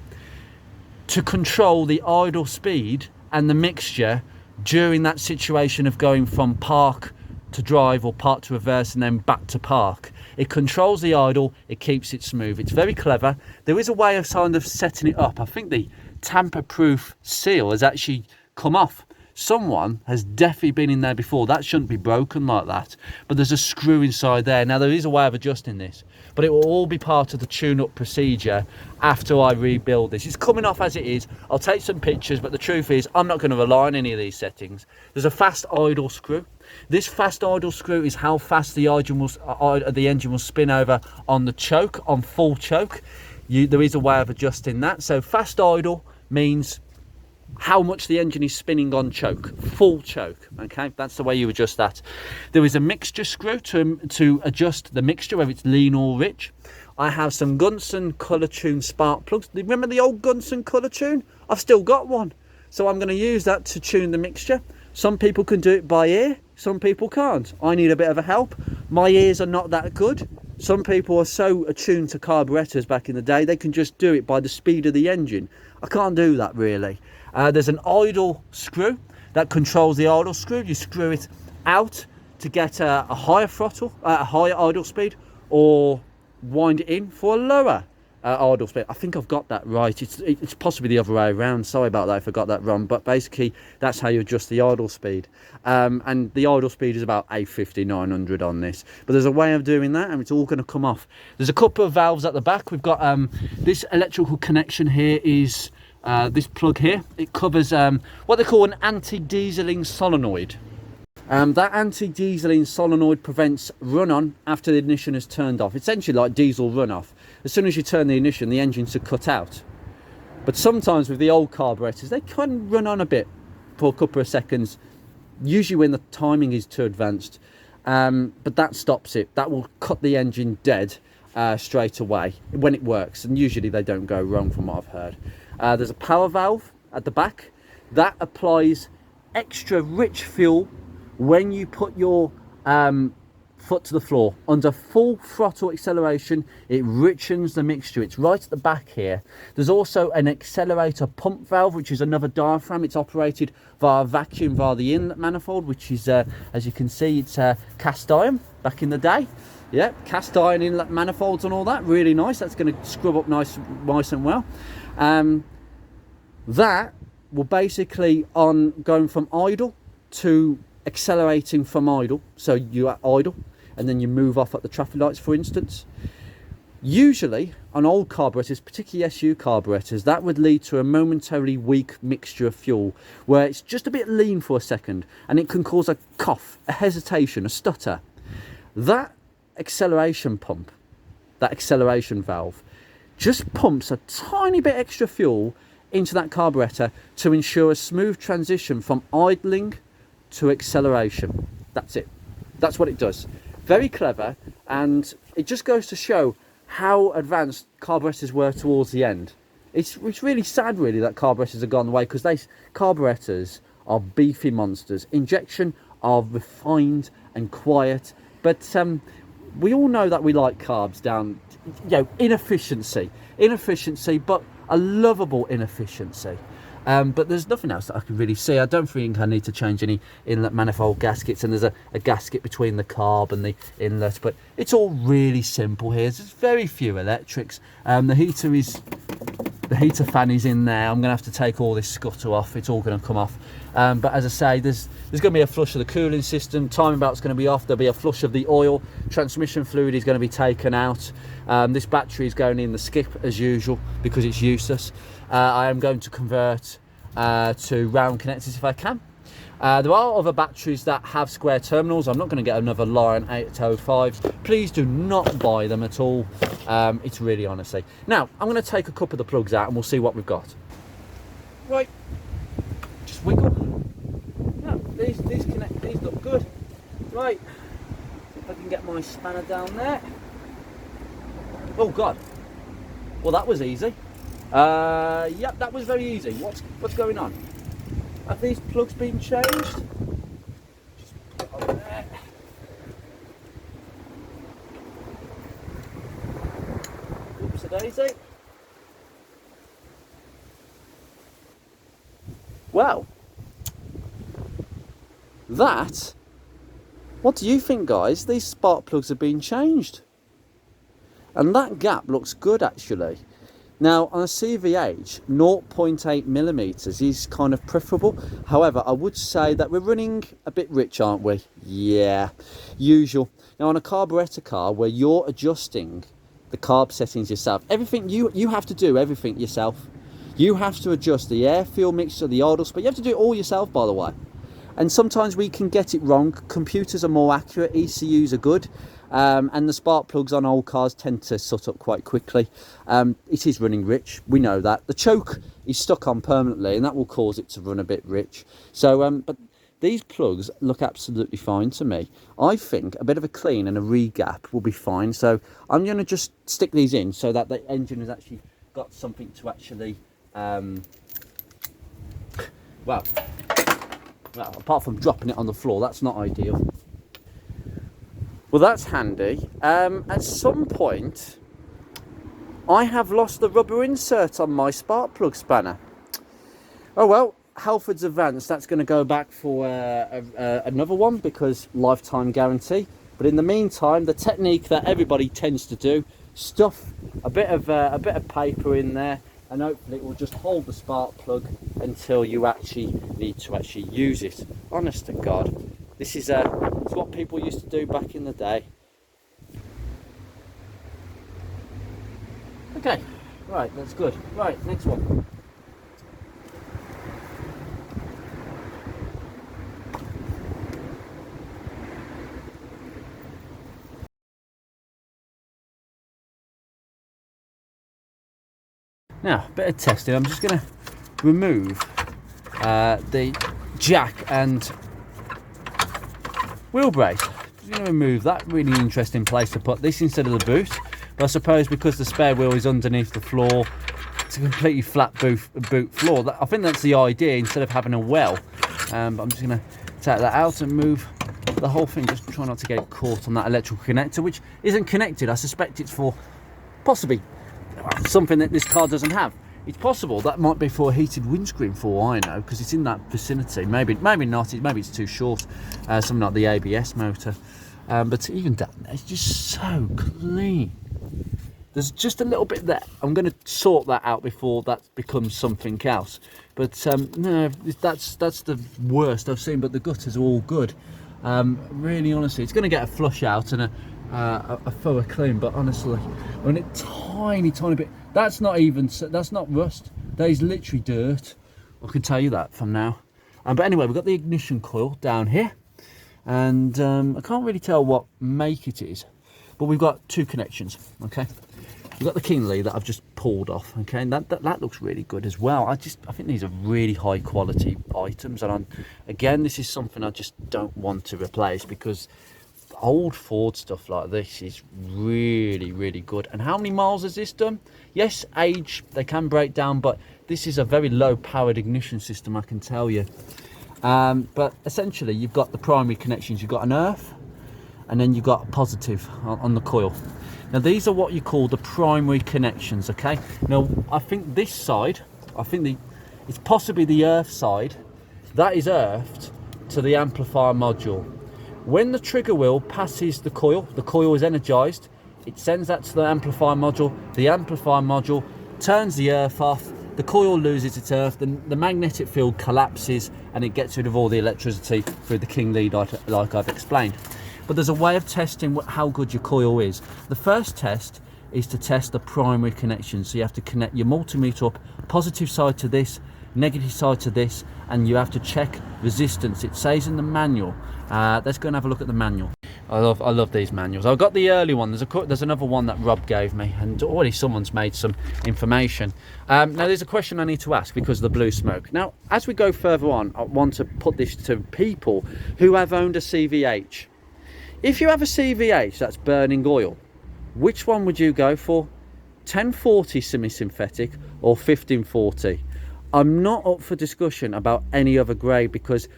to control the idle speed and the mixture during that situation of going from park to drive or park to reverse and then back to park. It controls the idle, it keeps it smooth. It's very clever. There is a way of kind of setting it up. I think the tamper-proof seal has actually come off. Someone has definitely been in there before. That shouldn't be broken like that. But there's a screw inside there. Now, there is a way of adjusting this, but it will all be part of the tune-up procedure after I rebuild this. It's coming off as it is. I'll take some pictures, but the truth is I'm not going to rely on any of these settings. There's a fast idle screw. This fast idle screw is how fast the engine will spin over on the choke, on full choke. There is a way of adjusting that. So fast idle means how much the engine is spinning on choke, full choke. Okay, that's the way you adjust that. There is a mixture screw to adjust the mixture, whether it's lean or rich. I have some Gunson Colour Tune spark plugs. Remember the old Gunson Colour Tune? I've still got one, so I'm going to use that to tune the mixture. Some people can do it by ear, some people can't. I need a bit of a help. My ears are not that good. Some people are so attuned to carburettors back in the day, they can just do it by the speed of the engine. I can't do that really. There's an idle screw that controls the idle screw. You screw it out to get a higher throttle, a higher idle speed, or wind it in for a lower idle speed. I think I've got that right. It's possibly the other way around. Sorry about that if I got that wrong. But basically, that's how you adjust the idle speed. And the idle speed is about 850, 900 on this. But there's a way of doing that, and it's all going to come off. There's a couple of valves at the back. We've got this electrical connection here is this plug here. It covers what they call an anti-dieseling solenoid. That anti-dieseling solenoid prevents run-on after the ignition is turned off. Essentially like diesel run-off. As soon as you turn the ignition, the engine should cut out. But sometimes with the old carburetors, they can run on a bit for a couple of seconds, usually when the timing is too advanced. But that stops it. That will cut the engine dead straight away when it works. And usually they don't go wrong from what I've heard. There's a power valve at the back. That applies extra rich fuel when you put your foot to the floor. Under full throttle acceleration, it richens the mixture. It's right at the back here. There's also an accelerator pump valve, which is another diaphragm. It's operated via vacuum via the inlet manifold, which is, as you can see, it's cast iron back in the day. Yeah, cast iron inlet manifolds and all that. Really nice. That's going to scrub up nice and well. That will basically, on going from idle to accelerating from idle, so you are idle and then you move off at the traffic lights, for instance. Usually on old carburetors, particularly SU carburetors, that would lead to a momentarily weak mixture of fuel where it's just a bit lean for a second and it can cause a cough, a hesitation, a stutter. That acceleration pump, that acceleration valve, just pumps a tiny bit extra fuel into that carburetor to ensure a smooth transition from idling to acceleration. That's it. That's what it does. Very clever, and it just goes to show how advanced carburetors were towards the end. It's really sad really that carburetors have gone away, because carburetors are beefy monsters. Injection are refined and quiet, but we all know that we like carbs down, inefficiency, but a lovable inefficiency. But there's nothing else that I can really see. I don't think I need to change any inlet manifold gaskets, and there's a gasket between the carb and the inlet, but it's all really simple here. There's very few electrics. The heater is The heater fan is in there. I'm gonna have to take all this scuttle off. It's all gonna come off. But as I say, there's gonna be a flush of the cooling system. Timing belt's gonna be off. There'll be a flush of the oil. Transmission fluid is gonna be taken out. This battery is going in the skip as usual because it's useless. I am going to convert to round connectors if I can. There are other batteries that have square terminals. I'm not going to get another Lion 805. Please do not buy them at all. It's really honestly. Now, I'm going to take a couple of the plugs out and we'll see what we've got. Right, just wiggle. No, these look good. Right, if I can get my spanner down there. Oh God, well that was easy. Yep, that was very easy. What's going on? Have these plugs been changed? Just put it on there. Oopsie-daisy. Well, what do you think, guys? These spark plugs have been changed. And that gap looks good, actually. Now, on a CVH, 0.8 millimeters is kind of preferable. However, I would say that we're running a bit rich, aren't we? Yeah, usual. Now, on a carburettor car, where you're adjusting the carb settings yourself, everything you have to do everything yourself. You have to adjust the air fuel mixture, the idle speed. You have to do it all yourself, by the way. And sometimes we can get it wrong. Computers are more accurate. ECUs are good. And the spark plugs on old cars tend to shut up quite quickly. It is running rich, we know that. The choke is stuck on permanently and that will cause it to run a bit rich. So, but these plugs look absolutely fine to me. I think a bit of a clean and a re-gap will be fine. So I'm going to just stick these in so that the engine has actually got something to actually, well, apart from dropping it on the floor, that's not ideal. Well, that's handy. At some point, I have lost the rubber insert on my spark plug spanner. Oh well, Halford's Advanced, that's going to go back for another one because lifetime guarantee. But in the meantime, the technique that everybody tends to do, stuff a bit of paper in there, and hopefully it will just hold the spark plug until you actually need to actually use it. Honest to God. This is it's what people used to do back in the day. Okay, right, that's good. Right, next one. Now, bit of testing. I'm just going to remove the jack and wheel brace. I'm going to remove that. Really interesting place to put this instead of the boot. But I suppose because the spare wheel is underneath the floor, it's a completely flat boot floor. I think that's the idea instead of having a well. But I'm just going to take that out and move the whole thing. Just try not to get caught on that electrical connector, which isn't connected. I suspect it's for possibly something that this car doesn't have. It's possible that might be for a heated windscreen, for all I know, because it's in that vicinity. Maybe not. Maybe it's too short. Something like the ABS motor. But even that, it's just so clean. There's just a little bit there. I'm going to sort that out before that becomes something else. But no, that's the worst I've seen. But the gutters are all good. Really, honestly, it's going to get a flush out and a thorough clean. But honestly, when it tiny bit. That's not rust. That is literally dirt. I can tell you that from now. But anyway, we've got the ignition coil down here. And I can't really tell what make it is. But we've got two connections, okay? We've got the Kinley that I've just pulled off, okay? And that looks really good as well. I think these are really high quality items. And again, this is something I just don't want to replace because old Ford stuff like this is really, really good. And how many miles has this done? Yes, age, they can break down, but this is a very low powered ignition system, I can tell you. But essentially you've got the primary connections. You've got an earth and then you've got a positive on the coil. Now these are what you call the primary connections, okay? Now I think this side, it's possibly the earth side, that is earthed to the amplifier module. When the trigger wheel passes the coil is energized, it sends that to the amplifier module turns the earth off, the coil loses its earth, the magnetic field collapses, and it gets rid of all the electricity through the king lead like I've explained. But there's a way of testing how good your coil is. The first test is to test the primary connection. So you have to connect your multimeter up, positive side to this, negative side to this, and you have to check resistance. It says in the manual. Let's go and have a look at the manual. I love these manuals. I've got the early one. There's another one that Rob gave me, and already someone's made some information. Now there's a question I need to ask because of the blue smoke. Now as we go further on, I want to put this to people who have owned a CVH. If you have a CVH that's burning oil, which one would you go for? 1040 semi-synthetic or 1540? I'm not up for discussion about any other grade because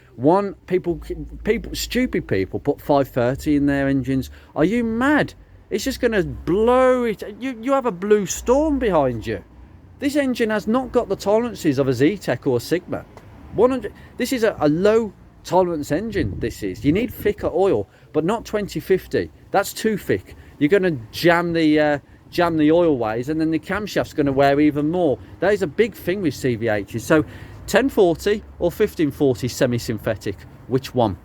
stupid people put 530 in their engines. Are you mad? It's just going to blow it. You have a blue storm behind you. This engine has not got the tolerances of a Z-Tech or a Sigma. 100. This is a low tolerance engine. This is. You need thicker oil, but not 2050. That's too thick. You're going to jam the oil ways, and then the camshaft's going to wear even more. That is a big thing with CVHs. So 1040 or 1540 semi-synthetic, which one?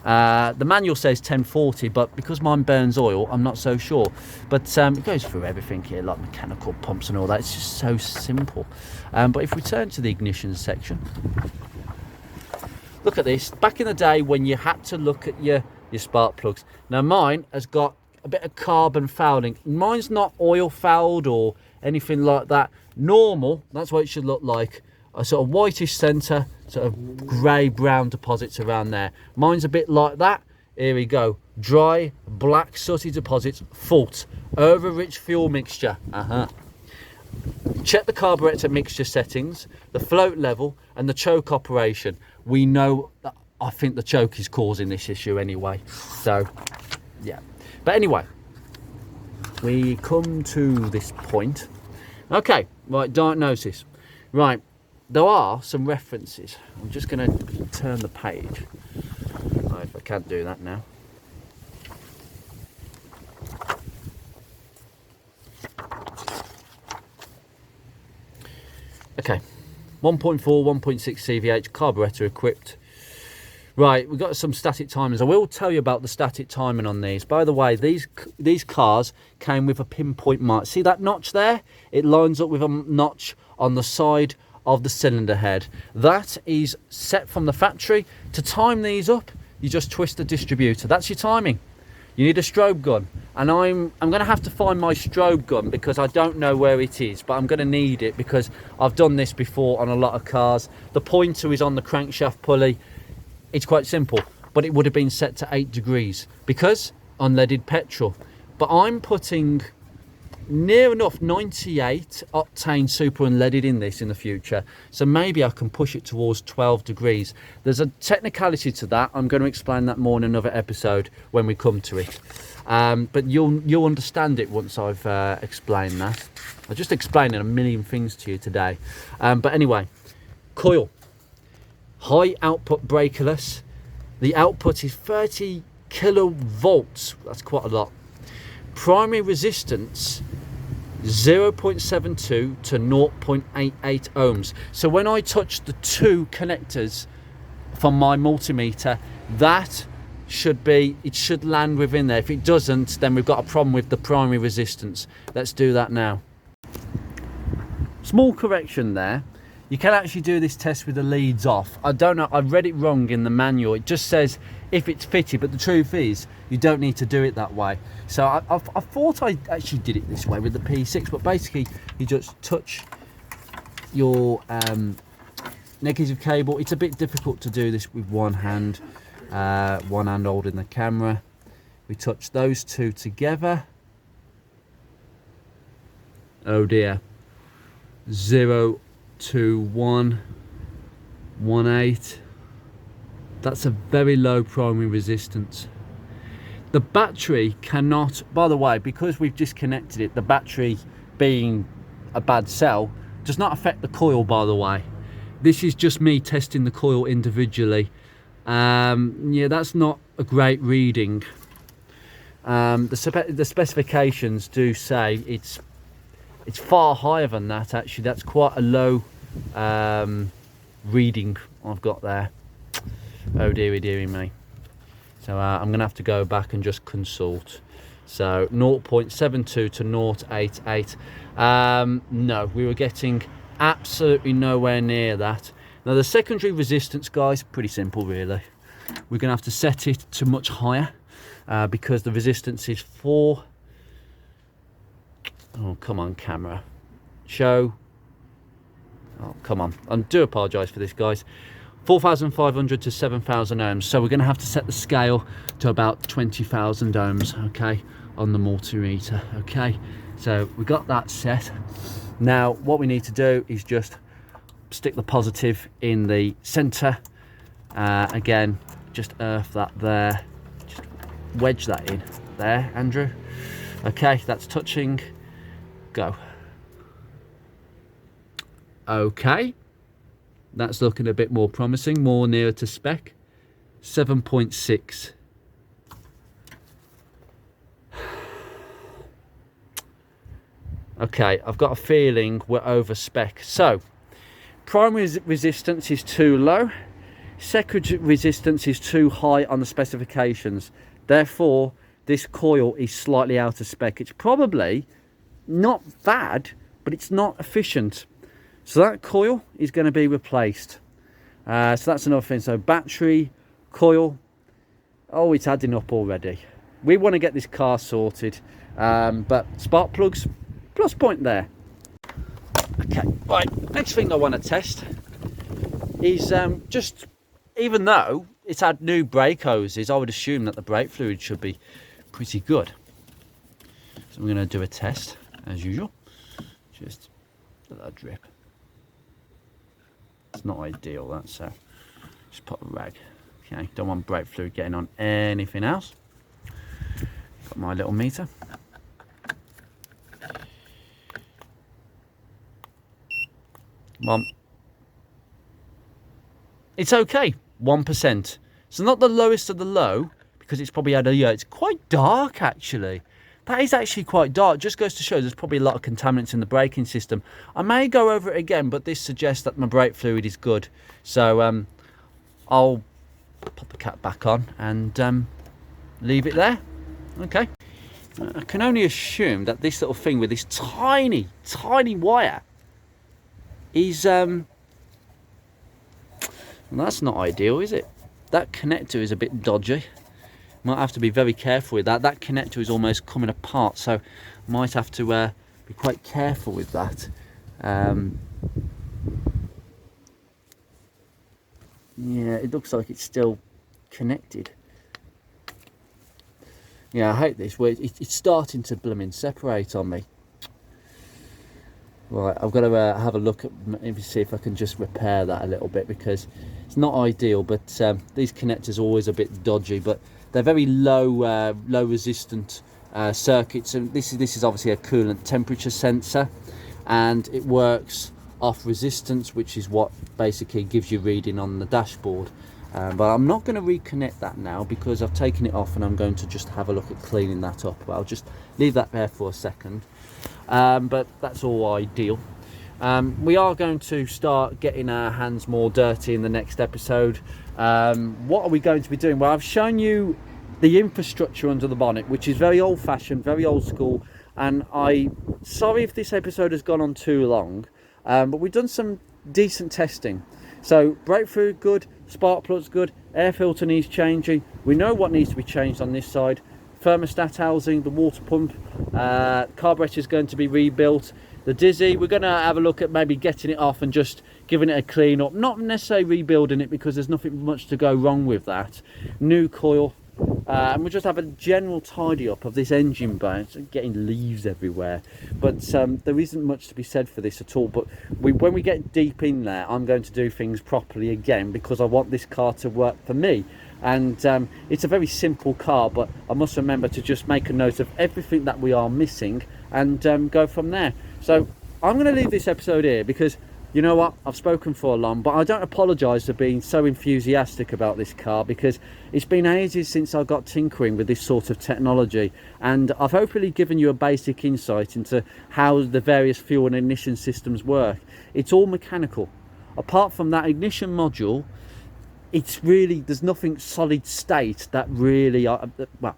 The manual says 1040, but because mine burns oil, I'm not so sure. But it goes through everything here, like mechanical pumps and all that. It's just so simple. But if we turn to the ignition section, look at this. Back in the day when you had to look at your spark plugs. Now mine has got a bit of carbon fouling. Mine's not oil fouled or anything like that. Normal, that's what it should look like. A sort of whitish centre, sort of grey brown deposits around there. Mine's a bit like that. Here we go. Dry, black, sooty deposits. Fault. Over rich fuel mixture. Check the carburettor mixture settings, the float level, and the choke operation. We know that I think the choke is causing this issue anyway. So, yeah. But anyway, we come to this point. Okay, right, diagnosis. Right, there are some references. I'm just going to turn the page. Right, if I can't do that now. Okay, 1.4, 1.6 CVH, carburettor equipped. Right, we've got some static timings. I will tell you about the static timing on these. By the way, these cars came with a pinpoint mark. See that notch there? It lines up with a notch on the side of the cylinder head. That is set from the factory. To time these up, you just twist the distributor. That's your timing. You need a strobe gun, and I'm going to have to find my strobe gun because I don't know where it is, but I'm going to need it because I've done this before on a lot of cars. The pointer is on the crankshaft pulley. It's quite simple, but it would have been set to 8 degrees because unleaded petrol. But I'm putting near enough 98 octane super unleaded in this in the future, so maybe I can push it towards 12 degrees. There's a technicality to that. I'm going to explain that more in another episode when we come to it. But you'll understand it once I've explained that. I'm just explaining a million things to you today. But anyway, coil. High output breakerless. The output is 30 kilovolts. That's quite a lot. Primary resistance 0.72 to 0.88 ohms. So when I touch the two connectors from my multimeter, it should land within there. If it doesn't, then we've got a problem with the primary resistance. Let's do that now. Small correction there. You can actually do this test with the leads off. I don't know, I read it wrong in the manual. It just says if it's fitted, but the truth is you don't need to do it that way. So I thought I actually did it this way with the P6, but basically you just touch your negative cable. It's a bit difficult to do this with one hand holding the camera. We touch those two together. Oh dear. 0.2118. That's a very low primary resistance. The battery cannot, by the way, because we've disconnected it, the battery being a bad cell does not affect the coil, by the way. This is just me testing the coil individually. Yeah, that's not a great reading. The specifications do say it's It's far higher than that actually. That's quite a low reading I've got there. Oh dearie me. So I'm gonna have to go back and just consult. So 0.72 to 0.88. No, we were getting absolutely nowhere near that. Now the secondary resistance, guys, pretty simple really. We're gonna have to set it to much higher because the resistance is 4. Oh, come on, camera. Show. Oh, come on. I do apologise for this, guys. 4,500 to 7,000 ohms. So we're going to have to set the scale to about 20,000 ohms, okay, on the multimeter, okay. So we got that set. Now, what we need to do is just stick the positive in the centre. Again, just earth that there. Just wedge that in there, Andrew. Okay, that's touching. Go. Okay, that's looking a bit more promising, more nearer to spec. 7.6. Okay, I've got a feeling we're over spec. So primary resistance is too low, secondary resistance is too high on the specifications, therefore this coil is slightly out of spec. It's probably not bad, but it's not efficient. So that coil is going to be replaced. So that's another thing. So battery, coil, oh, it's adding up already. We want to get this car sorted, but spark plugs, plus point there. Okay, right, next thing I want to test is just, even though it's had new brake hoses, I would assume that the brake fluid should be pretty good. So we're going to do a test as usual. Just let that drip. It's not ideal, that, so just put a rag. Okay, don't want brake fluid getting on anything else. Got my little meter. It's okay, 1%. So not the lowest of the low, because it's probably had a, yeah, it's quite dark actually. That is actually quite dark. Just goes to show there's probably a lot of contaminants in the braking system. I may go over it again, but this suggests that my brake fluid is good. So I'll put the cap back on and leave it there. Okay. I can only assume that this little thing with this tiny wire is well, that's not ideal, is it? That connector is a bit dodgy. Might have to be very careful with that. That connector is almost coming apart, so might have to be quite careful with that. Yeah, it looks like it's still connected. Yeah, I hate this. Where it's starting to blooming separate on me. Right, I've got to have a look at, maybe see if I can just repair that a little bit, because it's not ideal. But these connectors are always a bit dodgy, but they're very low resistant circuits, and this is obviously a coolant temperature sensor, and it works off resistance, which is what basically gives you reading on the dashboard. But I'm not going to reconnect that now because I've taken it off, and I'm going to just have a look at cleaning that up. But I'll just leave that there for a second. But that's all ideal. We are going to start getting our hands more dirty in the next episode. What are we going to be doing? Well, I've shown you the infrastructure under the bonnet, which is very old-fashioned, very old school, and sorry if this episode has gone on too long, but we've done some decent testing. So brake fluid good, spark plugs good, air filter needs changing, we know what needs to be changed on this side, thermostat housing, the water pump, carburettor is going to be rebuilt. The Dizzy, we're going to have a look at maybe getting it off and just giving it a clean up. Not necessarily rebuilding it, because there's nothing much to go wrong with that. New coil. And we'll just have a general tidy up of this engine bay. It's getting leaves everywhere. But there isn't much to be said for this at all. But when we get deep in there, I'm going to do things properly again, because I want this car to work for me. And it's a very simple car, but I must remember to just make a note of everything that we are missing and go from there. So I'm going to leave this episode here, because You know what, I've spoken for long, but I don't apologise for being so enthusiastic about this car, because it's been ages since I got tinkering with this sort of technology, and I've hopefully given you a basic insight into how the various fuel and ignition systems work. It's all mechanical. Apart from that ignition module, it's really, there's nothing solid state that really, well,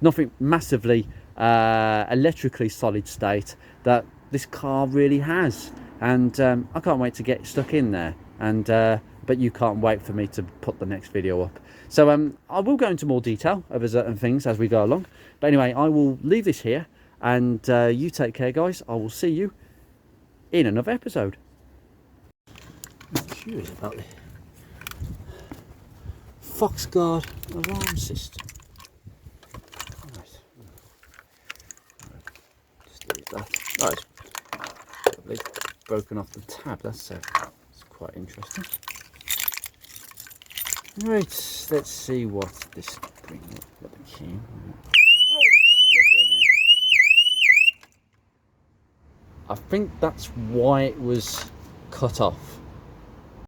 nothing massively electrically solid state that this car really has. And I can't wait to get stuck in there, and but you can't wait for me to put the next video up. So I will go into more detail over certain things as we go along, but anyway, I will leave this here, and you take care, guys. I will see you in another episode. I'm curious about the Foxguard alarm system. Right. Just leave that. Right. Lovely. Broken off the tab. That's quite interesting. Right. Let's see what this brings up. Got the key. I think that's why it was cut off.